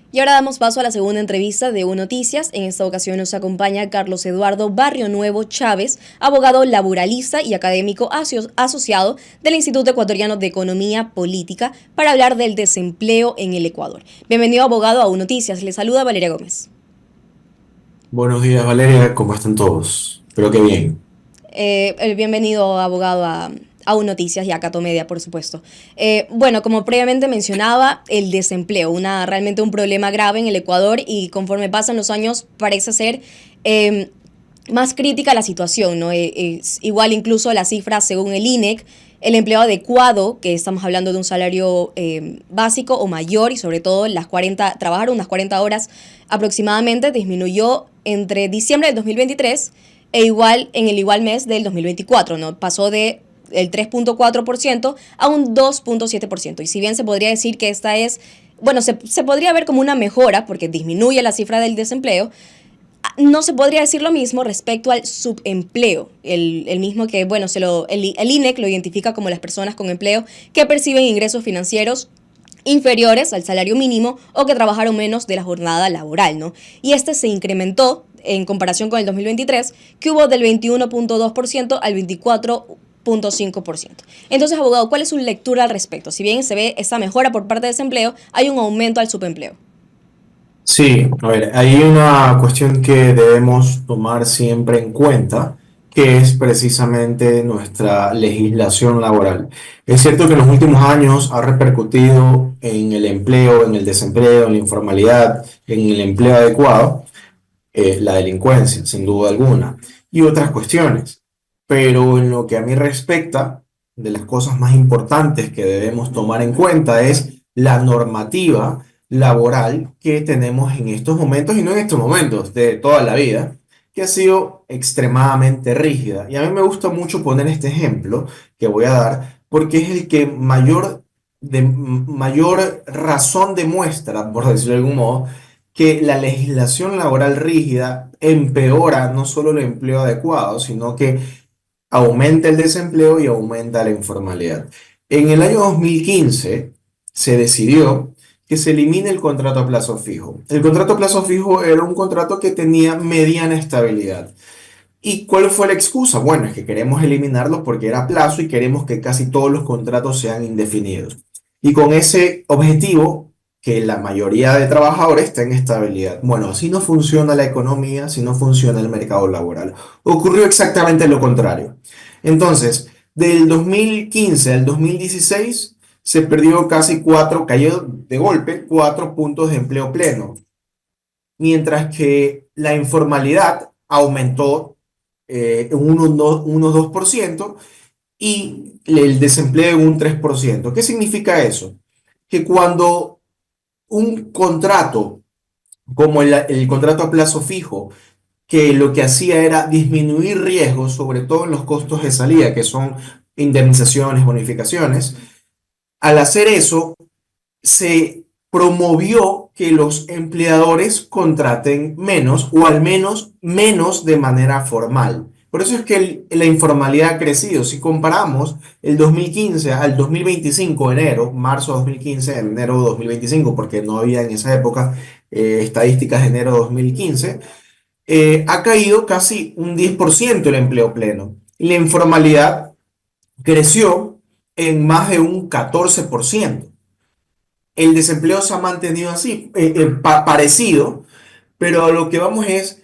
Y ahora damos paso a la segunda entrevista de Noticias. En esta ocasión nos acompaña Carlos Eduardo Barrio Nuevo Chávez, abogado laboralista y académico asociado del Instituto Ecuatoriano de Economía Política, para hablar del desempleo en el Ecuador. Bienvenido, abogado, a Noticias. Le saluda Valeria Gómez. Buenos días, Valeria, ¿cómo están todos? Espero que bien. Bienvenido, abogado, a Noticias y a Catomedia, por supuesto. Bueno, como previamente mencionaba, el desempleo, realmente un problema grave en el Ecuador, y conforme pasan los años parece ser más crítica la situación, ¿no? Igual incluso las cifras según el INEC, el empleo adecuado, que estamos hablando de un salario básico o mayor, y sobre todo trabajar unas 40 horas aproximadamente, disminuyó entre diciembre del 2023 en el igual mes del 2024, ¿no? Pasó de el 3.4% a un 2.7%. Y si bien se podría decir que esta es, bueno, se podría ver como una mejora porque disminuye la cifra del desempleo, no se podría decir lo mismo respecto al subempleo, el mismo que, bueno, el INEC lo identifica como las personas con empleo que perciben ingresos financieros inferiores al salario mínimo o que trabajaron menos de la jornada laboral, ¿no? Y este se incrementó en comparación con el 2023, que hubo del 21.2% al 24.5%. Entonces, abogado, ¿cuál es su lectura al respecto? Si bien se ve esta mejora por parte de desempleo, hay un aumento al subempleo. Sí, a ver, hay una cuestión que debemos tomar siempre en cuenta, que es precisamente nuestra legislación laboral. Es cierto que en los últimos años ha repercutido en el empleo, en el desempleo, en la informalidad, en el empleo adecuado, la delincuencia, sin duda alguna, y otras cuestiones. Pero en lo que a mí respecta, de las cosas más importantes que debemos tomar en cuenta es la normativa laboral que tenemos en estos momentos, y no en estos momentos, de toda la vida, que ha sido extremadamente rígida. Y a mí me gusta mucho poner este ejemplo que voy a dar, porque es el que mayor razón demuestra, por decirlo de algún modo, que la legislación laboral rígida empeora no solo el empleo adecuado, sino que aumenta el desempleo y aumenta la informalidad. En el año 2015 se decidió que se elimine el contrato a plazo fijo. El contrato a plazo fijo era un contrato que tenía mediana estabilidad. ¿Y cuál fue la excusa? Bueno, es que queremos eliminarlo porque era a plazo y queremos que casi todos los contratos sean indefinidos. Y con ese objetivo, que la mayoría de trabajadores tengan estabilidad. Bueno, así no funciona la economía, así no funciona el mercado laboral. Ocurrió exactamente lo contrario. Entonces, del 2015 al 2016 se perdió cayó de golpe 4 puntos de empleo pleno, mientras que la informalidad aumentó unos 2% y el desempleo en un 3%. ¿Qué significa eso? Que cuando un contrato, como el contrato a plazo fijo, que lo que hacía era disminuir riesgos, sobre todo en los costos de salida, que son indemnizaciones, bonificaciones, al hacer eso, se promovió que los empleadores contraten menos o al menos menos de manera formal. Por eso es que la informalidad ha crecido. Si comparamos el 2015 al 2025, enero, marzo de 2015, enero de 2025, porque no había en esa época estadísticas de enero de 2015, ha caído casi un 10% el empleo pleno. Y la informalidad creció en más de un 14%. El desempleo se ha mantenido así, parecido, pero a lo que vamos es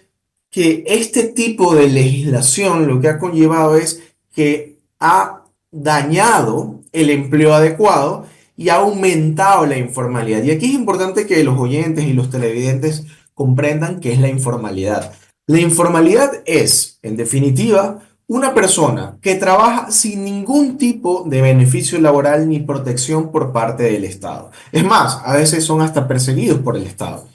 que este tipo de legislación lo que ha conllevado es que ha dañado el empleo adecuado y ha aumentado la informalidad. Y aquí es importante que los oyentes y los televidentes comprendan qué es la informalidad. La informalidad es, en definitiva, una persona que trabaja sin ningún tipo de beneficio laboral ni protección por parte del Estado. Es más, a veces son hasta perseguidos por el Estado.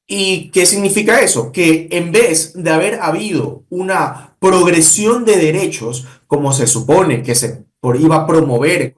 ¿Y qué significa eso? Que en vez de haber habido una progresión de derechos, como se supone que iba a promover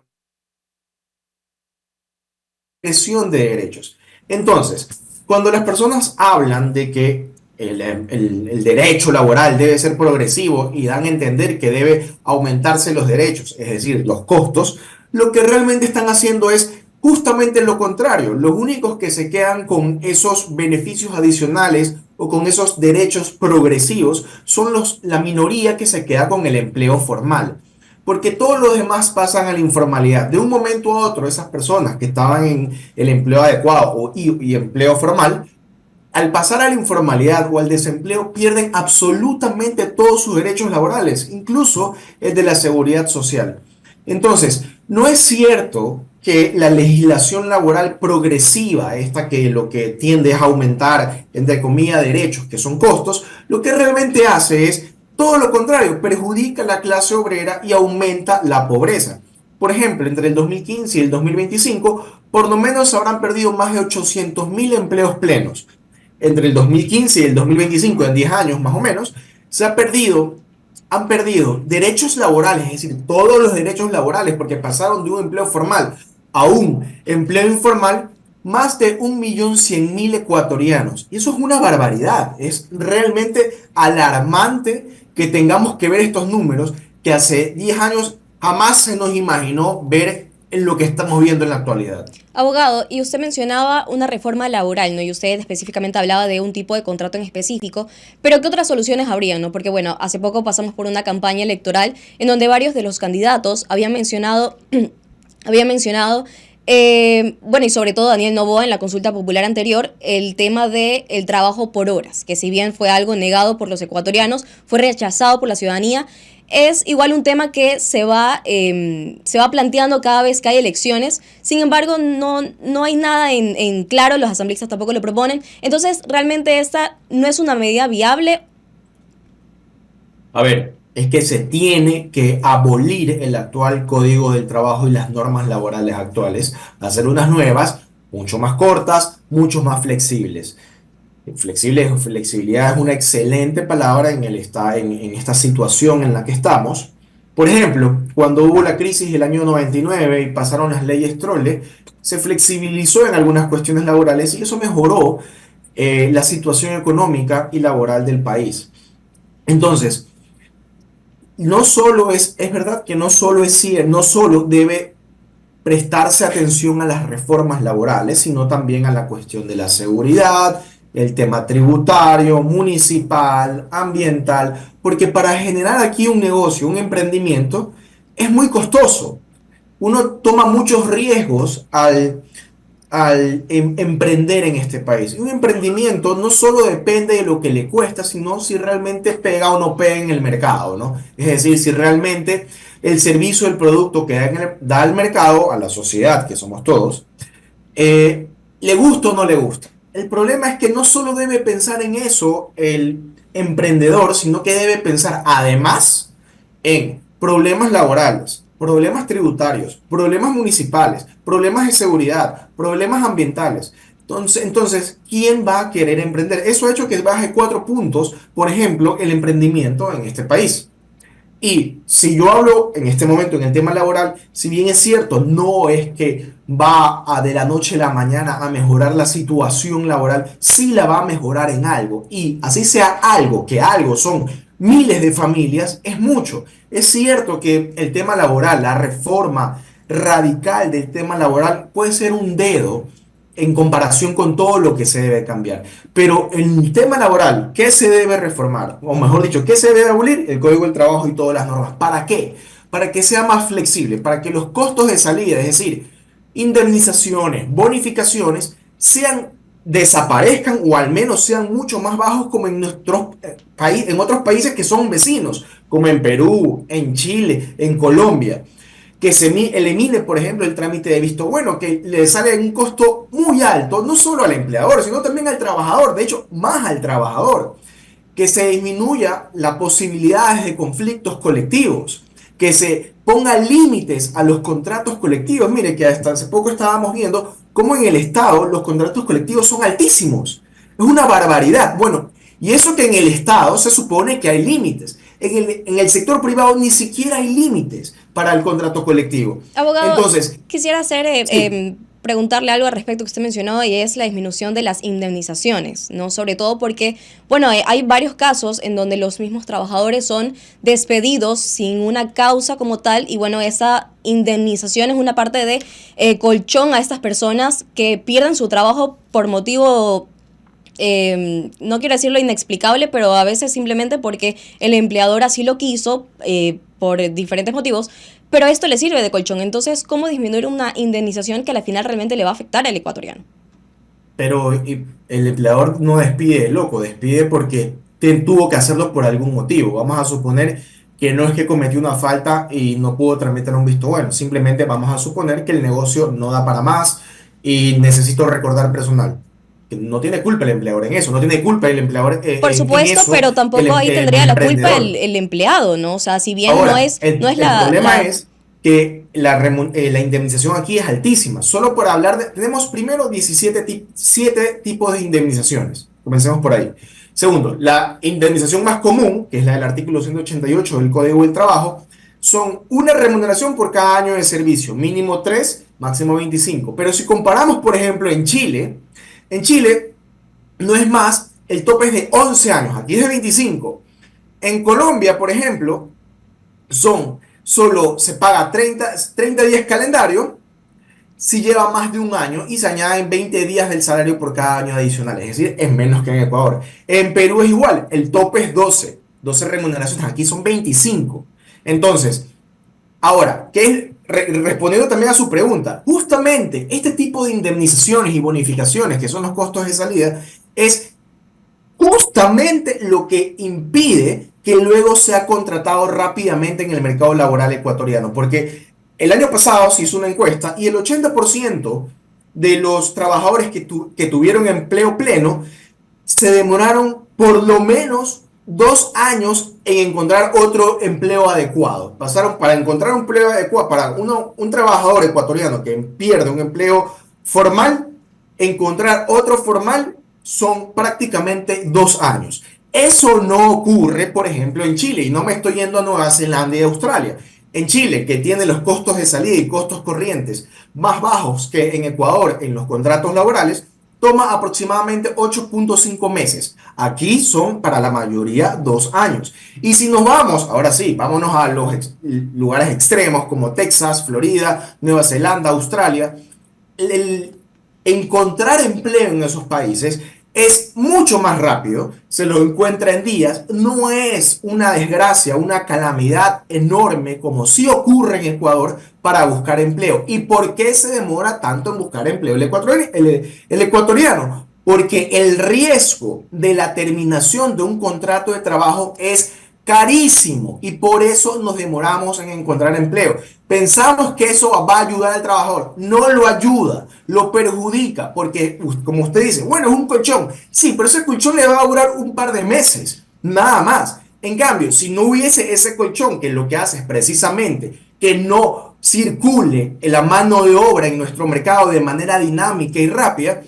progresión de derechos. Entonces, cuando las personas hablan de que el derecho laboral debe ser progresivo y dan a entender que debe aumentarse los derechos, es decir, los costos, lo que realmente están haciendo es justamente lo contrario. Los únicos que se quedan con esos beneficios adicionales o con esos derechos progresivos son la minoría que se queda con el empleo formal. Porque todos los demás pasan a la informalidad. De un momento a otro, esas personas que estaban en el empleo adecuado y empleo formal, al pasar a la informalidad o al desempleo, pierden absolutamente todos sus derechos laborales, incluso el de la seguridad social. Entonces, no es cierto que la legislación laboral progresiva, esta que lo que tiende es a aumentar, entre comillas, derechos, que son costos, lo que realmente hace es todo lo contrario, perjudica a la clase obrera y aumenta la pobreza. Por ejemplo, entre el 2015 y el 2025, por lo menos se habrán perdido más de 800.000 empleos plenos. Entre el 2015 y el 2025, en 10 años más o menos, han perdido derechos laborales, es decir, todos los derechos laborales, porque pasaron de un empleo formal a un empleo informal, más de 1.100.000 ecuatorianos. Y eso es una barbaridad, es realmente alarmante que tengamos que ver estos números que hace 10 años jamás se nos imaginó ver en lo que estamos viendo en la actualidad. Abogado, y usted mencionaba una reforma laboral, ¿no? Y usted específicamente hablaba de un tipo de contrato en específico, pero ¿qué otras soluciones habría, no? Porque, bueno, hace poco pasamos por una campaña electoral en donde varios de los candidatos habían mencionado, bueno, y sobre todo Daniel Noboa en la consulta popular anterior, el tema del trabajo por horas, que si bien fue algo negado por los ecuatorianos, fue rechazado por la ciudadanía. Es igual un tema que se va planteando cada vez que hay elecciones. Sin embargo, no hay nada en claro, los asambleístas tampoco lo proponen. Entonces, realmente esta no es una medida viable. A ver, es que se tiene que abolir el actual Código del Trabajo y las normas laborales actuales, hacer unas nuevas, mucho más cortas, mucho más flexibles. Flexibilidad es una excelente palabra en esta situación en la que estamos. Por ejemplo, cuando hubo la crisis del año 99 y pasaron las leyes Trolle, se flexibilizó en algunas cuestiones laborales y eso mejoró la situación económica y laboral del país. Entonces, no solo es verdad que no solo no solo debe prestarse atención a las reformas laborales, sino también a la cuestión de la seguridad, el tema tributario, municipal, ambiental, porque para generar aquí un negocio, un emprendimiento, es muy costoso. Uno toma muchos riesgos al emprender en este país. Y un emprendimiento no solo depende de lo que le cuesta, sino si realmente pega o no pega en el mercado, ¿no? Es decir, si realmente el servicio, el producto que da al mercado, a la sociedad, que somos todos, le gusta o no le gusta. El problema es que no solo debe pensar en eso el emprendedor, sino que debe pensar además en problemas laborales, problemas tributarios, problemas municipales, problemas de seguridad, problemas ambientales. Entonces, ¿quién va a querer emprender? Eso ha hecho que baje 4 puntos, por ejemplo, el emprendimiento en este país. Y si yo hablo en este momento en el tema laboral, si bien es cierto, no es que va a de la noche a la mañana a mejorar la situación laboral, sí la va a mejorar en algo. Y así sea algo, que algo son miles de familias, es mucho. Es cierto que el tema laboral, la reforma radical del tema laboral puede ser un dedo en comparación con todo lo que se debe cambiar. Pero en el tema laboral, ¿qué se debe reformar? O mejor dicho, ¿qué se debe abolir? El Código del Trabajo y todas las normas. ¿Para qué? Para que sea más flexible, para que los costos de salida, es decir, indemnizaciones, bonificaciones, desaparezcan o al menos sean mucho más bajos como en en otros países que son vecinos, como en Perú, en Chile, en Colombia. Que se elimine, por ejemplo, el trámite de visto bueno, que le sale un costo muy alto, no solo al empleador, sino también al trabajador, de hecho, más al trabajador. Que se disminuya las posibilidades de conflictos colectivos, que se ponga límites a los contratos colectivos. Mire que hasta hace poco estábamos viendo cómo en el Estado los contratos colectivos son altísimos. Es una barbaridad. Bueno, y eso que en el Estado se supone que hay límites. En el sector privado ni siquiera hay límites para el contrato colectivo. Abogado, Entonces, quisiera hacer sí. preguntarle algo al respecto que usted mencionó y es la disminución de las indemnizaciones, ¿no? Sobre todo porque, bueno, hay varios casos en donde los mismos trabajadores son despedidos sin una causa como tal y, bueno, esa indemnización es una parte de colchón a estas personas que pierden su trabajo por motivo no quiero decirlo inexplicable, pero a veces simplemente porque el empleador así lo quiso por diferentes motivos, pero esto le sirve de colchón. Entonces, ¿cómo disminuir una indemnización que al final realmente le va a afectar al ecuatoriano? Pero el empleador no despide de loco, despide porque tuvo que hacerlo por algún motivo. Vamos a suponer que no es que cometió una falta y no pudo tramitar un visto bueno. Simplemente vamos a suponer que el negocio no da para más y necesito recordar personal. Que no tiene culpa el empleador en eso, no tiene culpa el empleador Por en supuesto, eso, pero tampoco ahí el tendría la culpa emprendedor. el empleado, ¿no? O sea, si bien no Ahora, es, no es el problema la es que la indemnización aquí es altísima. Solo por hablar tenemos primero 7 tipos de indemnizaciones. Comencemos por ahí. Segundo, la indemnización más común, que es la del artículo 188 del Código del Trabajo, son una remuneración por cada año de servicio, mínimo 3, máximo 25. Pero si comparamos, por ejemplo, en Chile no es más, el tope es de 11 años, aquí es de 25. En Colombia, por ejemplo, solo se paga 30 días calendario si lleva más de un año y se añaden 20 días del salario por cada año adicional, es decir, es menos que en Ecuador. En Perú es igual, el tope es 12 remuneraciones, aquí son 25. Entonces, ahora, respondiendo también a su pregunta, justamente este tipo de indemnizaciones y bonificaciones, que son los costos de salida, es justamente lo que impide que luego sea contratado rápidamente en el mercado laboral ecuatoriano. Porque el año pasado se hizo una encuesta y el 80% de los trabajadores que tuvieron empleo pleno se demoraron por lo menos 2 años en encontrar otro empleo adecuado. Pasaron para encontrar un empleo adecuado para un trabajador ecuatoriano que pierde un empleo formal, encontrar otro formal son prácticamente 2 años. Eso no ocurre, por ejemplo, en Chile, y no me estoy yendo a Nueva Zelanda y Australia. En Chile, que tiene los costos de salida y costos corrientes más bajos que en Ecuador en los contratos laborales, toma aproximadamente 8.5 meses. Aquí son para la mayoría 2 años. Y si nos vamos, ahora sí, vámonos a los lugares extremos como Texas, Florida, Nueva Zelanda, Australia. El encontrar empleo en esos países es mucho más rápido, se lo encuentra en días, no es una desgracia, una calamidad enorme como sí ocurre en Ecuador para buscar empleo. ¿Y por qué se demora tanto en buscar empleo el ecuatoriano? Porque el riesgo de la terminación de un contrato de trabajo es carísimo y por eso nos demoramos en encontrar empleo. Pensamos que eso va a ayudar al trabajador. No lo ayuda, lo perjudica, porque como usted dice, bueno, es un colchón. Sí, pero ese colchón le va a durar un par de meses, nada más. En cambio, si no hubiese ese colchón, que lo que hace es precisamente que no circule la mano de obra en nuestro mercado de manera dinámica y rápida,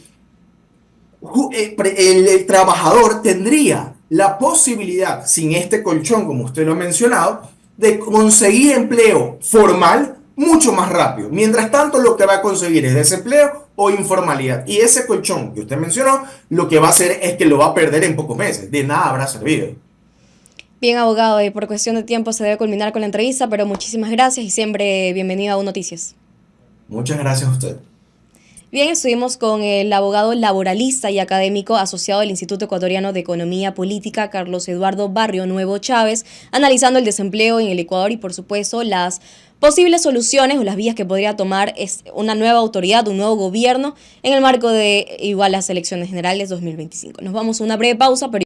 el trabajador tendría la posibilidad, sin este colchón, como usted lo ha mencionado, de conseguir empleo formal mucho más rápido. Mientras tanto, lo que va a conseguir es desempleo o informalidad. Y ese colchón que usted mencionó, lo que va a hacer es que lo va a perder en pocos meses. De nada habrá servido. bien, abogado, y por cuestión de tiempo se debe culminar con la entrevista, pero muchísimas gracias y siempre bienvenido a Un Noticias. Muchas gracias a usted. Bien, estuvimos con el abogado laboralista y académico asociado del Instituto Ecuatoriano de Economía Política, Carlos Eduardo Barrio Nuevo Chávez, analizando el desempleo en el Ecuador y, por supuesto, las posibles soluciones o las vías que podría tomar es una nueva autoridad, un nuevo gobierno en el marco de igual las elecciones generales 2025. Nos vamos a una breve pausa, pero